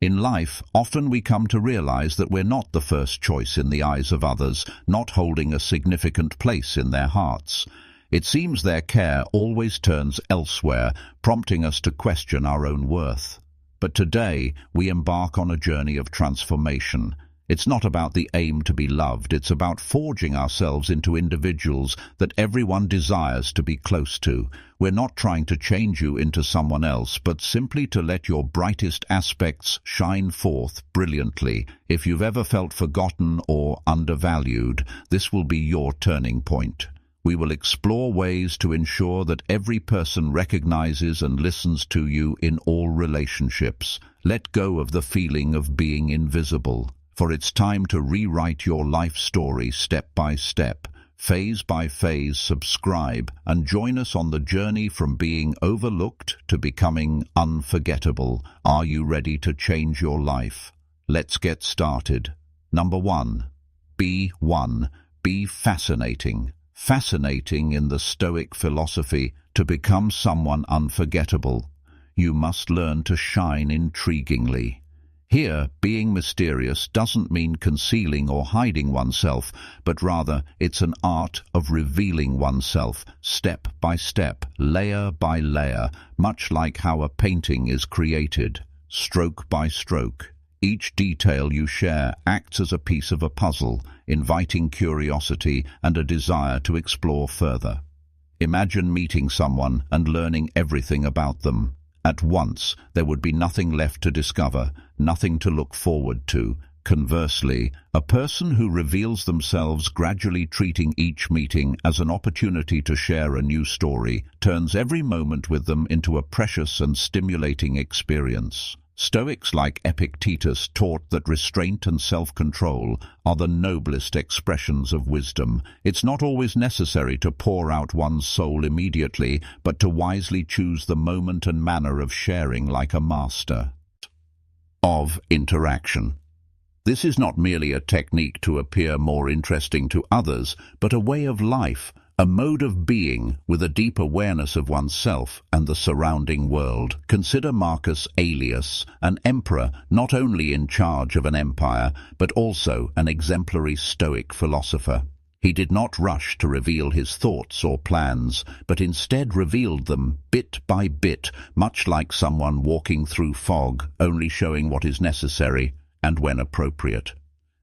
In life, often we come to realize that we're not the first choice in the eyes of others, not holding a significant place in their hearts. It seems their care always turns elsewhere, prompting us to question our own worth. But today, we embark on a journey of transformation. It's not about the aim to be loved, it's about forging ourselves into individuals that everyone desires to be close to. We're not trying to change you into someone else, but simply to let your brightest aspects shine forth brilliantly. If you've ever felt forgotten or undervalued, this will be your turning point. We will explore ways to ensure that every person recognizes and listens to you in all relationships. Let go of the feeling of being invisible. For it's time to rewrite your life story step by step, phase by phase. Subscribe and join us on the journey from being overlooked to becoming unforgettable. Are you ready to change your life? Let's get started. Number 1. Be fascinating. Fascinating in the Stoic philosophy. To become someone unforgettable, you must learn to shine intriguingly. Here, being mysterious doesn't mean concealing or hiding oneself, but rather it's an art of revealing oneself, step by step, layer by layer, much like how a painting is created, stroke by stroke. Each detail you share acts as a piece of a puzzle, inviting curiosity and a desire to explore further. Imagine meeting someone and learning everything about them. At once, there would be nothing left to discover, nothing to look forward to. Conversely, a person who reveals themselves, gradually treating each meeting as an opportunity to share a new story, turns every moment with them into a precious and stimulating experience. Stoics like Epictetus taught that restraint and self-control are the noblest expressions of wisdom. It's not always necessary to pour out one's soul immediately, but to wisely choose the moment and manner of sharing like a master. Of interaction. This is not merely a technique to appear more interesting to others, but a way of life, a mode of being with a deep awareness of oneself and the surrounding world. Consider Marcus Aurelius, an emperor not only in charge of an empire, but also an exemplary Stoic philosopher. He did not rush to reveal his thoughts or plans, but instead revealed them bit by bit, much like someone walking through fog, only showing what is necessary and when appropriate.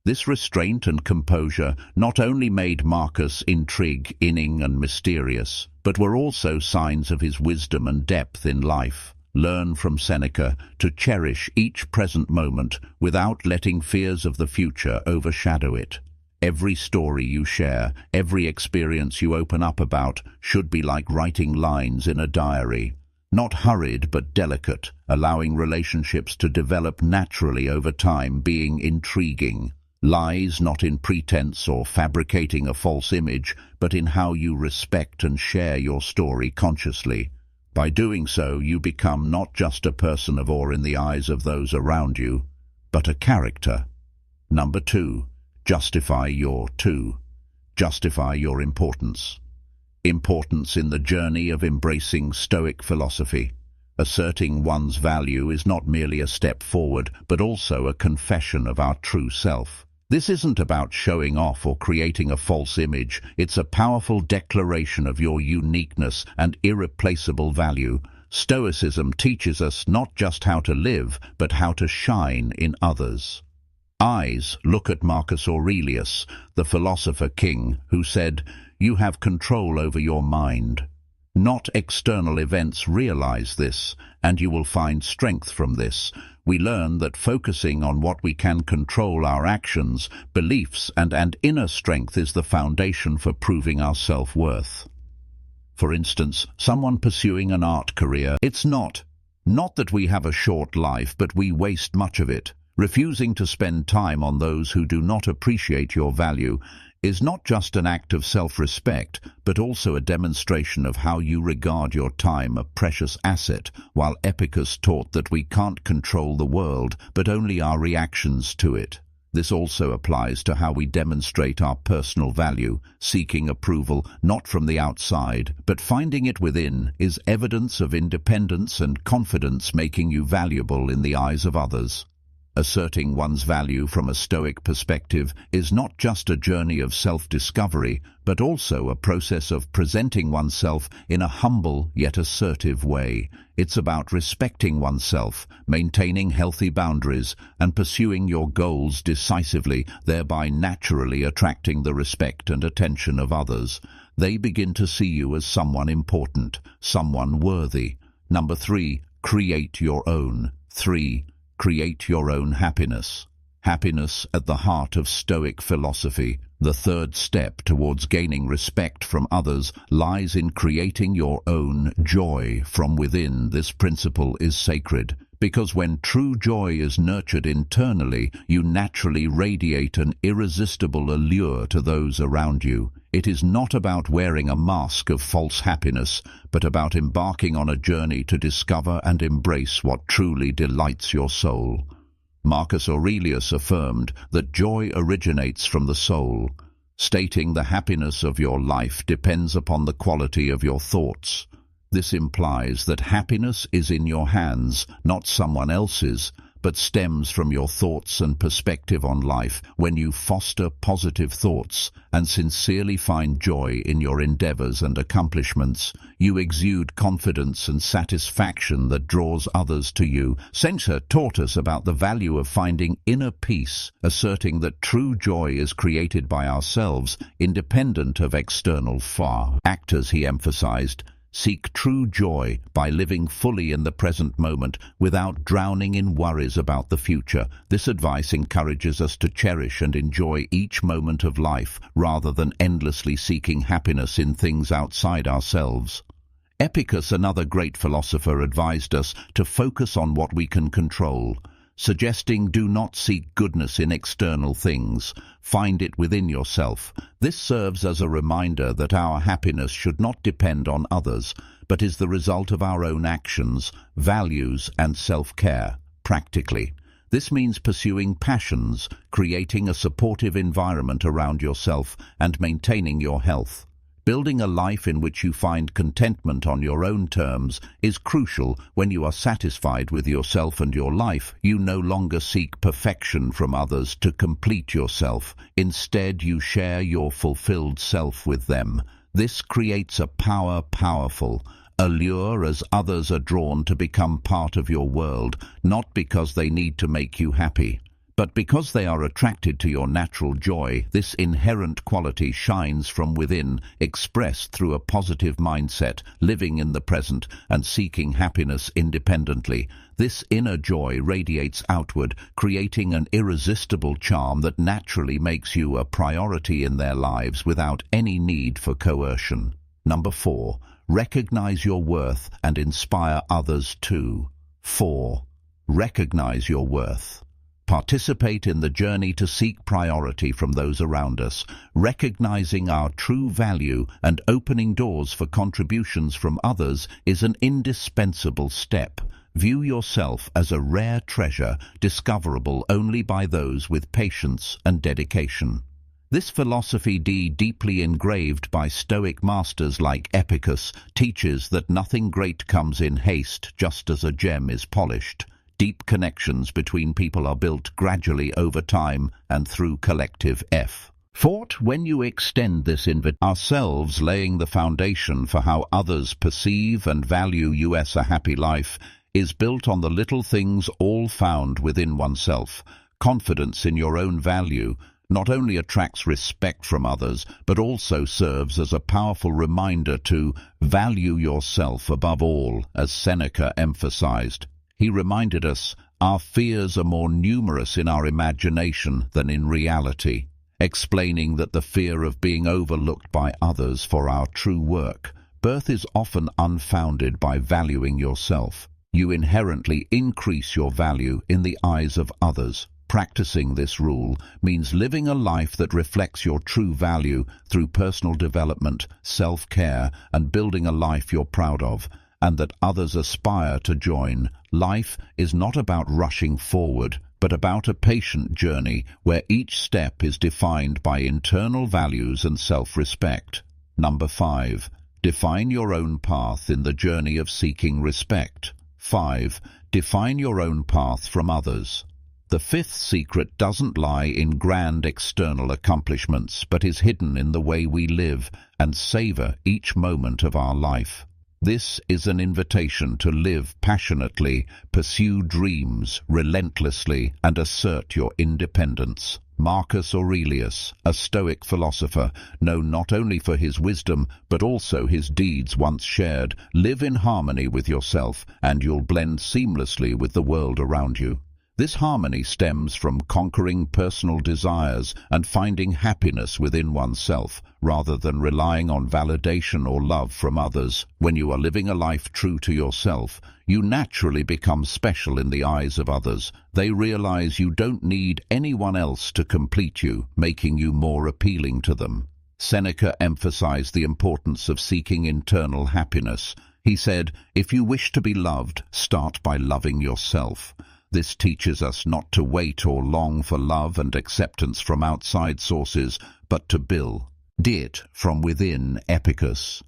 This restraint and composure not only made Marcus intriguing and mysterious, but were also signs of his wisdom and depth in life. Learn from Seneca to cherish each present moment without letting fears of the future overshadow it. Every story you share, every experience you open up about, should be like writing lines in a diary. Not hurried but delicate, allowing relationships to develop naturally over time, being intriguing. Lies not in pretense or fabricating a false image, but in how you respect and share your story consciously. By doing so, you become not just a person of awe in the eyes of those around you, but a character. Number 2. Justify your importance. Importance in the journey of embracing Stoic philosophy. Asserting one's value is not merely a step forward, but also a confession of our true self. This isn't about showing off or creating a false image. It's a powerful declaration of your uniqueness and irreplaceable value. Stoicism teaches us not just how to live, but how to shine in others. Eyes look at Marcus Aurelius, the philosopher king, who said, "You have control over your mind." Not external events realize this, and you will find strength from this. We learn that focusing on what we can control, our actions, beliefs, and inner strength is the foundation for proving our self-worth. For instance, someone pursuing an art career, it's not that we have a short life, but we waste much of it. Refusing to spend time on those who do not appreciate your value is not just an act of self-respect, but also a demonstration of how you regard your time, a precious asset. While Epictetus taught that we can't control the world, but only our reactions to it. This also applies to how we demonstrate our personal value. Seeking approval, not from the outside, but finding it within, is evidence of independence and confidence, making you valuable in the eyes of others. Asserting one's value from a Stoic perspective is not just a journey of self-discovery, but also a process of presenting oneself in a humble yet assertive way. It's about respecting oneself, maintaining healthy boundaries, and pursuing your goals decisively, thereby naturally attracting the respect and attention of others. They begin to see you as someone important, someone worthy. Number 3, create your own. 3. Create your own happiness. Happiness at the heart of Stoic philosophy. The third step towards gaining respect from others lies in creating your own joy from within. This principle is sacred, because when true joy is nurtured internally, you naturally radiate an irresistible allure to those around you. It is not about wearing a mask of false happiness, but about embarking on a journey to discover and embrace what truly delights your soul. Marcus Aurelius affirmed that joy originates from the soul, stating the happiness of your life depends upon the quality of your thoughts. This implies that happiness is in your hands, not someone else's, but stems from your thoughts and perspective on life. When you foster positive thoughts and sincerely find joy in your endeavors and accomplishments, you exude confidence and satisfaction that draws others to you. Seneca taught us about the value of finding inner peace, asserting that true joy is created by ourselves, independent of external factors. He emphasized, seek true joy by living fully in the present moment without drowning in worries about the future. This advice encourages us to cherish and enjoy each moment of life rather than endlessly seeking happiness in things outside ourselves. Epictetus, another great philosopher, advised us to focus on what we can control, suggesting do not seek goodness in external things, find it within yourself. This serves as a reminder that our happiness should not depend on others, but is the result of our own actions, values, and self-care. Practically, this means pursuing passions, creating a supportive environment around yourself, and maintaining your health. Building a life in which you find contentment on your own terms is crucial. When you are satisfied with yourself and your life, you no longer seek perfection from others to complete yourself. Instead, you share your fulfilled self with them. This creates a powerful allure as others are drawn to become part of your world, not because they need to make you happy, but because they are attracted to your natural joy. This inherent quality shines from within, expressed through a positive mindset, living in the present, and seeking happiness independently. This inner joy radiates outward, creating an irresistible charm that naturally makes you a priority in their lives without any need for coercion. Number 4. Recognize your worth and inspire others too. 4. Recognize your worth. Participate in the journey to seek priority from those around us. Recognizing our true value and opening doors for contributions from others is an indispensable step. View yourself as a rare treasure, discoverable only by those with patience and dedication. This philosophy, deeply engraved by Stoic masters like Epictetus, teaches that nothing great comes in haste, just as a gem is polished. Deep connections between people are built gradually over time and through collective effort. When you extend this invitation ourselves, laying the foundation for how others perceive and value you as a happy life is built on the little things all found within oneself. Confidence in your own value not only attracts respect from others, but also serves as a powerful reminder to value yourself above all, as Seneca emphasized. He reminded us, our fears are more numerous in our imagination than in reality, explaining that the fear of being overlooked by others for our true work. Birth is often unfounded. By valuing yourself, you inherently increase your value in the eyes of others. Practicing this rule means living a life that reflects your true value through personal development, self-care, and building a life you're proud of, and that others aspire to join. Life is not about rushing forward, but about a patient journey where each step is defined by internal values and self-respect. Number 5. Define your own path in the journey of seeking respect. 5. Define your own path from others. The fifth secret doesn't lie in grand external accomplishments, but is hidden in the way we live and savor each moment of our life. This is an invitation to live passionately, pursue dreams relentlessly, and assert your independence. Marcus Aurelius, a Stoic philosopher, known not only for his wisdom but also his deeds once shared, live in harmony with yourself, and you'll blend seamlessly with the world around you. This harmony stems from conquering personal desires and finding happiness within oneself, rather than relying on validation or love from others. When you are living a life true to yourself, you naturally become special in the eyes of others. They realize you don't need anyone else to complete you, making you more appealing to them. Seneca emphasized the importance of seeking internal happiness. He said, "If you wish to be loved, start by loving yourself." This teaches us not to wait or long for love and acceptance from outside sources, but to build it from within. Epictetus,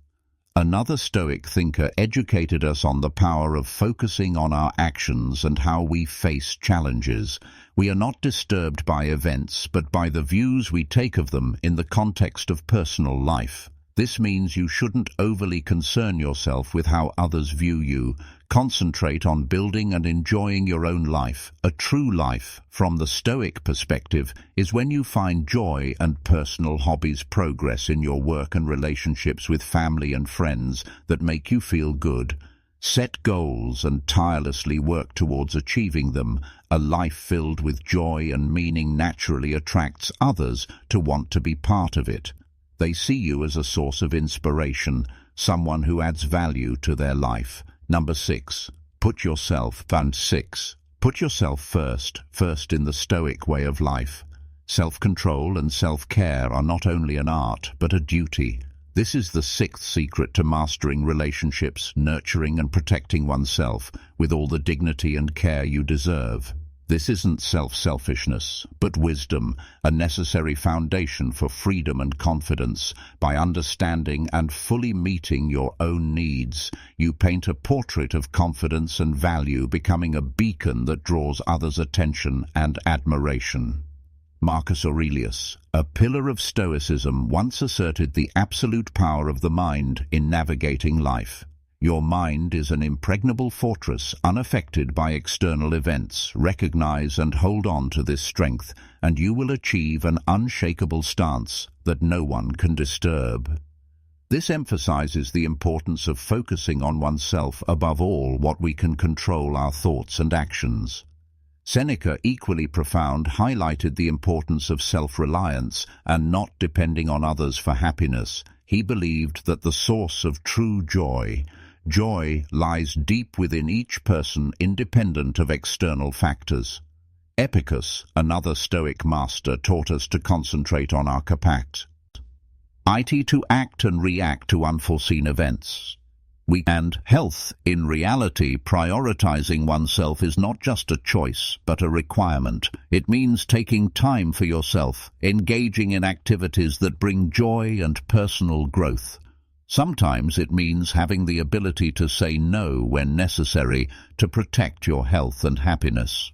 another Stoic thinker, educated us on the power of focusing on our actions and how we face challenges. We are not disturbed by events, but by the views we take of them in the context of personal life. This means you shouldn't overly concern yourself with how others view you. Concentrate on building and enjoying your own life. A true life, from the Stoic perspective, is when you find joy and personal hobbies, progress in your work and relationships with family and friends that make you feel good. Set goals and tirelessly work towards achieving them. A life filled with joy and meaning naturally attracts others to want to be part of it. They see you as a source of inspiration, someone who adds value to their life. Number 6. Put yourself first in the Stoic way of life. Self-control and self-care are not only an art, but a duty. This is the sixth secret to mastering relationships, nurturing and protecting oneself with all the dignity and care you deserve. This isn't selfishness, but wisdom, a necessary foundation for freedom and confidence. By understanding and fully meeting your own needs, you paint a portrait of confidence and value, becoming a beacon that draws others' attention and admiration. Marcus Aurelius, a pillar of Stoicism, once asserted the absolute power of the mind in navigating life. Your mind is an impregnable fortress, unaffected by external events. Recognize and hold on to this strength, and you will achieve an unshakable stance that no one can disturb. This emphasizes the importance of focusing on oneself above all what we can control, our thoughts and actions. Seneca, equally profound, highlighted the importance of self-reliance and not depending on others for happiness. He believed that the source of true joy lies deep within each person, independent of external factors. Epictetus, another Stoic master, taught us to concentrate on our capacity to act and react to unforeseen events. And health. In reality, prioritizing oneself is not just a choice, but a requirement. It means taking time for yourself, engaging in activities that bring joy and personal growth. Sometimes it means having the ability to say no when necessary to protect your health and happiness.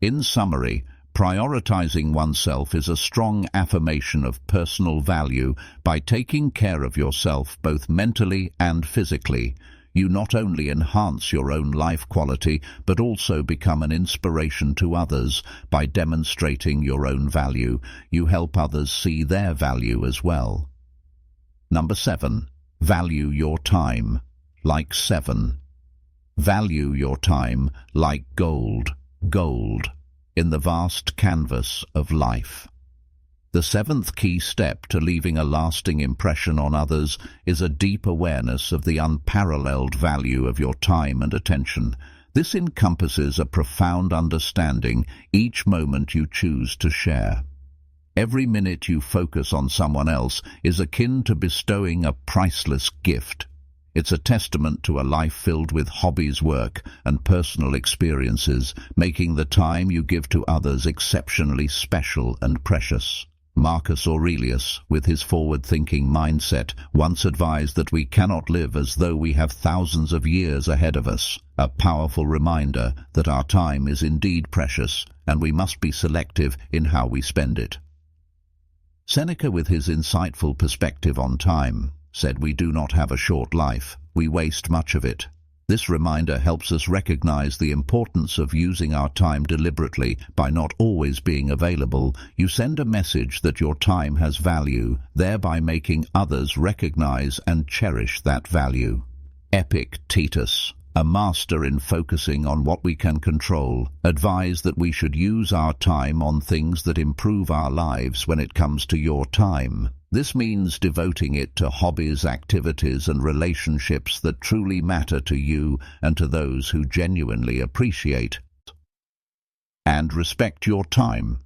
In summary, prioritizing oneself is a strong affirmation of personal value. By taking care of yourself both mentally and physically, you not only enhance your own life quality, but also become an inspiration to others. By demonstrating your own value, you help others see their value as well. Number 7. Value your time like 7. Value your time like gold in the vast canvas of life. The seventh key step to leaving a lasting impression on others is a deep awareness of the unparalleled value of your time and attention. This encompasses a profound understanding each moment you choose to share. Every minute you focus on someone else is akin to bestowing a priceless gift. It's a testament to a life filled with hobbies, work, and personal experiences, making the time you give to others exceptionally special and precious. Marcus Aurelius, with his forward-thinking mindset, once advised that we cannot live as though we have thousands of years ahead of us, a powerful reminder that our time is indeed precious and we must be selective in how we spend it. Seneca, with his insightful perspective on time, said we do not have a short life, we waste much of it. This reminder helps us recognize the importance of using our time deliberately. By not always being available, you send a message that your time has value, thereby making others recognize and cherish that value. Epictetus, a master in focusing on what we can control, advised that we should use our time on things that improve our lives. When it comes to your time, this means devoting it to hobbies, activities, and relationships that truly matter to you and to those who genuinely appreciate and respect your time.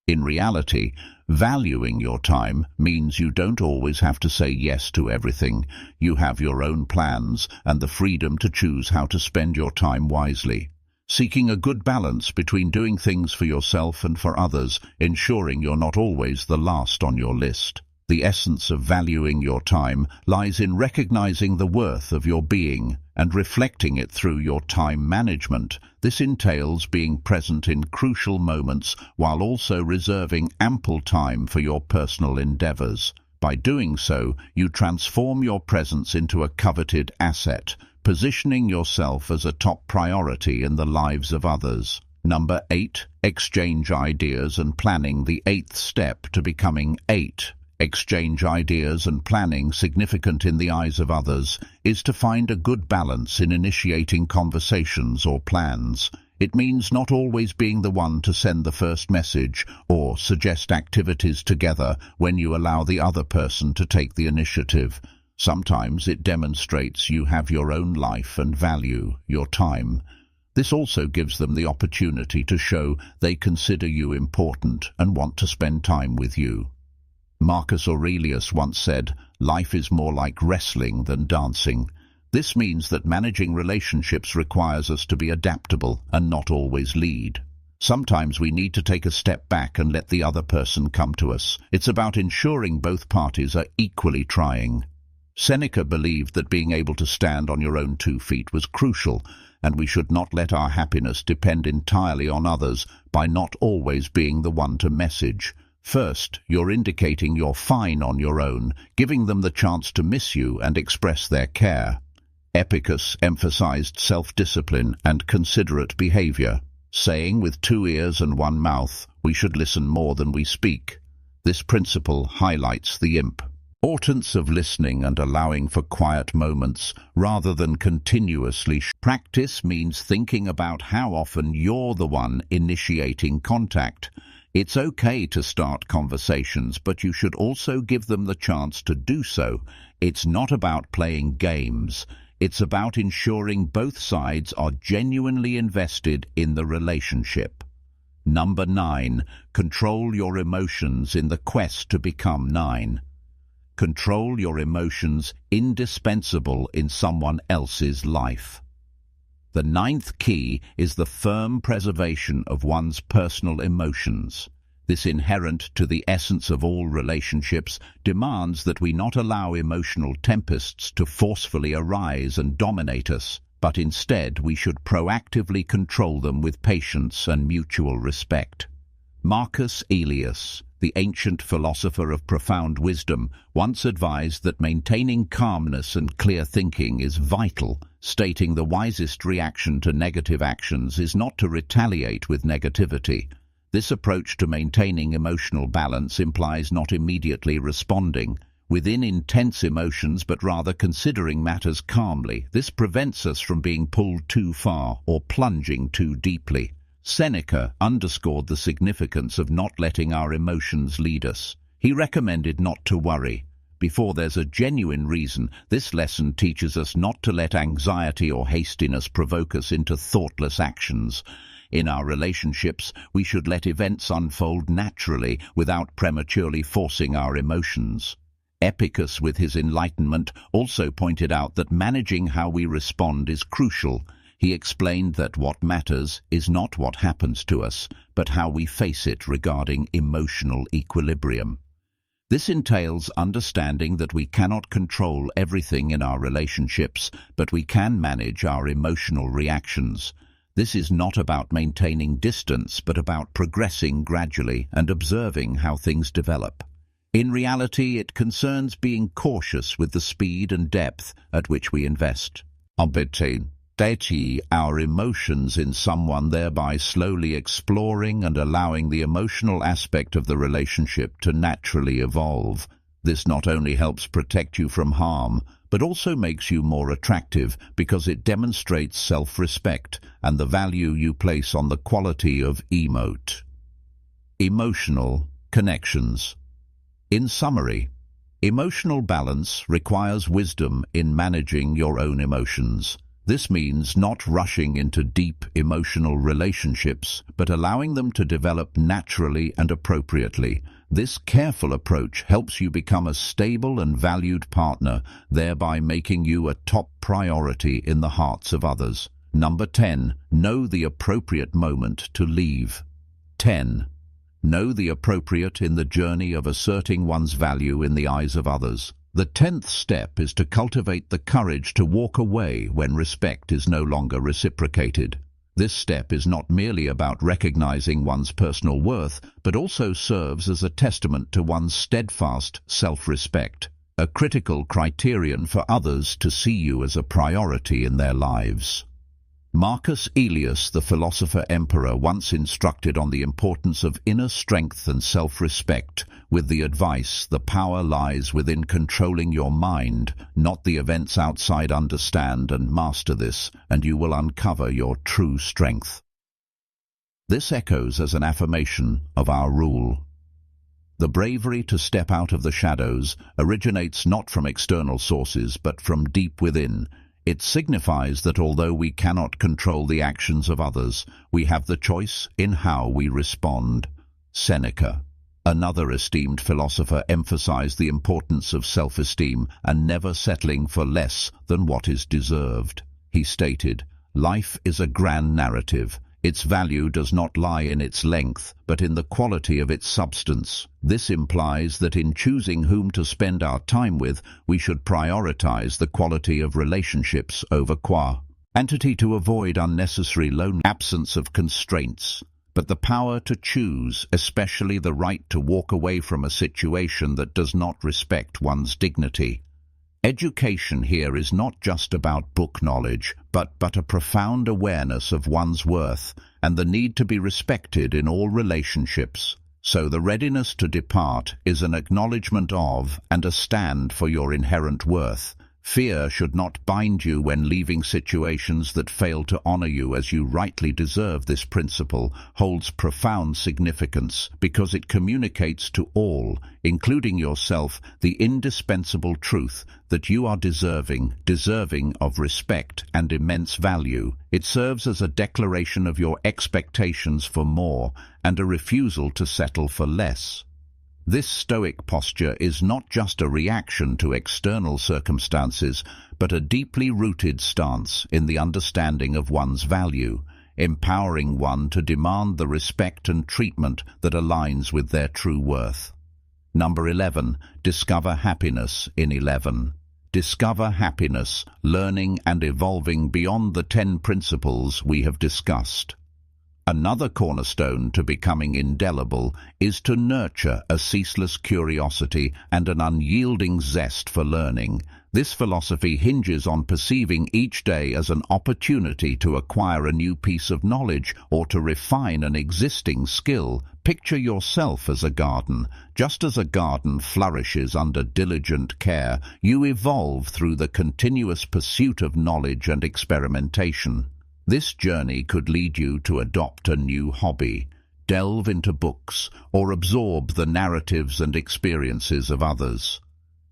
In reality, valuing your time means you don't always have to say yes to everything. You have your own plans and the freedom to choose how to spend your time wisely. Seeking a good balance between doing things for yourself and for others, ensuring you're not always the last on your list. The essence of valuing your time lies in recognizing the worth of your being and reflecting it through your time management. This entails being present in crucial moments while also reserving ample time for your personal endeavors. By doing so, you transform your presence into a coveted asset, positioning yourself as a top priority in the lives of others. Number 8. Exchange ideas and planning. The 8th step to becoming 8. Exchange ideas and planning, significant in the eyes of others, is to find a good balance in initiating conversations or plans. It means not always being the one to send the first message or suggest activities together when you allow the other person to take the initiative. Sometimes it demonstrates you have your own life and value your time. This also gives them the opportunity to show they consider you important and want to spend time with you. Marcus Aurelius once said, "Life is more like wrestling than dancing." This means that managing relationships requires us to be adaptable and not always lead. Sometimes we need to take a step back and let the other person come to us. It's about ensuring both parties are equally trying. Seneca believed that being able to stand on your own 2 feet was crucial, and we should not let our happiness depend entirely on others by not always being the one to message. First, you're indicating you're fine on your own, giving them the chance to miss you and express their care. Epictetus emphasized self-discipline and considerate behavior, saying with 2 ears and 1 mouth, we should listen more than we speak. This principle highlights the importance of listening and allowing for quiet moments rather than continuously. Practice means thinking about how often you're the one initiating contact. It's okay to start conversations, but you should also give them the chance to do so. It's not about playing games. It's about ensuring both sides are genuinely invested in the relationship. Number 9. Control your emotions in the quest to become 9. Control your emotions, indispensable in someone else's life. The 9th key is the firm preservation of one's personal emotions. This, inherent to the essence of all relationships, demands that we not allow emotional tempests to forcefully arise and dominate us, but instead we should proactively control them with patience and mutual respect. Marcus Aurelius, the ancient philosopher of profound wisdom, once advised that maintaining calmness and clear thinking is vital, stating the wisest reaction to negative actions is not to retaliate with negativity. This approach to maintaining emotional balance implies not immediately responding within intense emotions, but rather considering matters calmly. This prevents us from being pulled too far or plunging too deeply. Seneca underscored the significance of not letting our emotions lead us. He recommended not to worry before there's a genuine reason. This lesson teaches us not to let anxiety or hastiness provoke us into thoughtless actions. In our relationships, we should let events unfold naturally without prematurely forcing our emotions. Epictetus, with his enlightenment, also pointed out that managing how we respond is crucial. he explained that what matters is not what happens to us, but how we face it regarding emotional equilibrium. This entails understanding that we cannot control everything in our relationships, but we can manage our emotional reactions. This is not about maintaining distance, but about progressing gradually and observing how things develop. In reality, it concerns being cautious with the speed and depth at which we invest. Embedding our emotions in someone, thereby slowly exploring and allowing the emotional aspect of the relationship to naturally evolve. This not only helps protect you from harm, but also makes you more attractive because it demonstrates self-respect and the value you place on the quality of emotional connections. In summary, emotional balance requires wisdom in managing your own emotions. This means not rushing into deep emotional relationships, but allowing them to develop naturally and appropriately. This careful approach helps you become a stable and valued partner, thereby making you a top priority in the hearts of others. Number 10. Know the appropriate moment to leave. 10. Know the appropriate in the journey of asserting one's value in the eyes of others. The 10th step is to cultivate the courage to walk away when respect is no longer reciprocated. This step is not merely about recognizing one's personal worth, but also serves as a testament to one's steadfast self-respect, a critical criterion for others to see you as a priority in their lives. Marcus Aurelius, the philosopher-emperor, once instructed on the importance of inner strength and self-respect, with the advice, "The power lies within controlling your mind, not the events outside. Understand and master this, and you will uncover your true strength." This echoes as an affirmation of our rule. The bravery to step out of the shadows originates not from external sources, but from deep within. It signifies that although we cannot control the actions of others, we have the choice in how we respond. Seneca, another esteemed philosopher, emphasized the importance of self-esteem and never settling for less than what is deserved. He stated, "Life is a grand narrative. Its value does not lie in its length, but in the quality of its substance." This implies that in choosing whom to spend our time with, we should prioritize the quality of relationships over quantity to avoid unnecessary loneliness, absence of constraints, but the power to choose, especially the right to walk away from a situation that does not respect one's dignity. Education here is not just about book knowledge, but a profound awareness of one's worth and the need to be respected in all relationships. So the readiness to depart is an acknowledgement of and a stand for your inherent worth. Fear should not bind you when leaving situations that fail to honor you as you rightly deserve. This principle holds profound significance because it communicates to all, including yourself, the indispensable truth that you are deserving of respect and immense value. It serves as a declaration of your expectations for more and a refusal to settle for less. This Stoic posture is not just a reaction to external circumstances, but a deeply rooted stance in the understanding of one's value, empowering one to demand the respect and treatment that aligns with their true worth. Number 11. Discover happiness in 11. Discover happiness, learning and evolving beyond the 10 principles we have discussed. Another cornerstone to becoming indelible is to nurture a ceaseless curiosity and an unyielding zest for learning. This philosophy hinges on perceiving each day as an opportunity to acquire a new piece of knowledge or to refine an existing skill. Picture yourself as a garden. Just as a garden flourishes under diligent care, you evolve through the continuous pursuit of knowledge and experimentation. This journey could lead you to adopt a new hobby, delve into books, or absorb the narratives and experiences of others.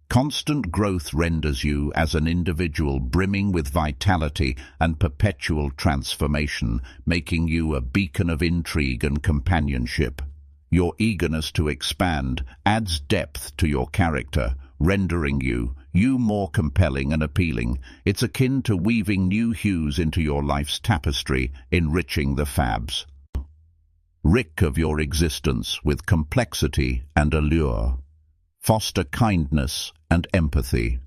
Constant growth renders you as an individual brimming with vitality and perpetual transformation, making you a beacon of intrigue and companionship. Your eagerness to expand adds depth to your character, rendering you more compelling and appealing. It's akin to weaving new hues into your life's tapestry, enriching the fabs. Rid of your existence with complexity and allure. Foster kindness and empathy.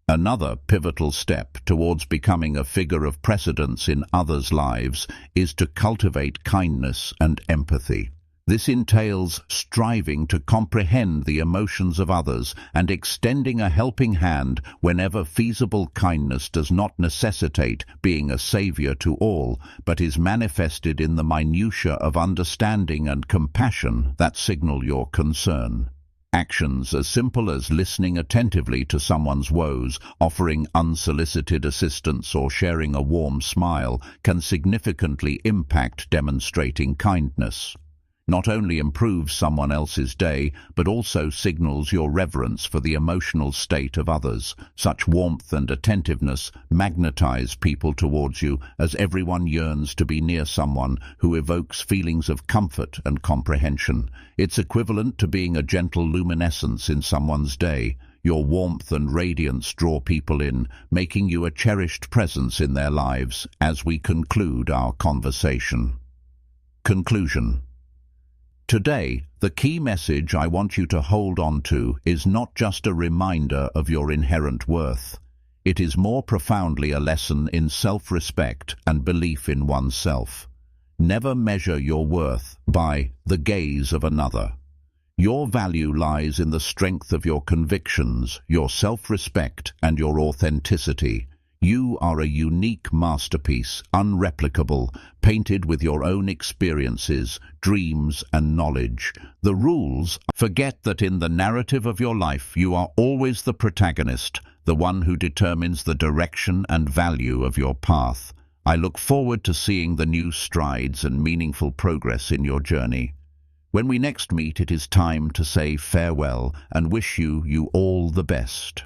Another pivotal step towards becoming a figure of precedence in others' lives is to cultivate kindness and empathy. This entails striving to comprehend the emotions of others and extending a helping hand whenever feasible. Kindness does not necessitate being a savior to all, but is manifested in the minutiae of understanding and compassion that signal your concern. Actions as simple as listening attentively to someone's woes, offering unsolicited assistance, or sharing a warm smile can significantly impact demonstrating kindness. Not only improves someone else's day, but also signals your reverence for the emotional state of others. Such warmth and attentiveness magnetize people towards you, as everyone yearns to be near someone who evokes feelings of comfort and comprehension. It's equivalent to being a gentle luminescence in someone's day. Your warmth and radiance draw people in, making you a cherished presence in their lives. As we conclude our conversation. Conclusion. Today, the key message I want you to hold on to is not just a reminder of your inherent worth. It is more profoundly a lesson in self-respect and belief in oneself. Never measure your worth by the gaze of another. Your value lies in the strength of your convictions, your self-respect, and your authenticity. You are a unique masterpiece, unreplicable, painted with your own experiences, dreams, and knowledge. The rules: forget that in the narrative of your life you are always the protagonist, the one who determines the direction and value of your path. I look forward to seeing the new strides and meaningful progress in your journey. When we next meet, it is time to say farewell and wish you all the best.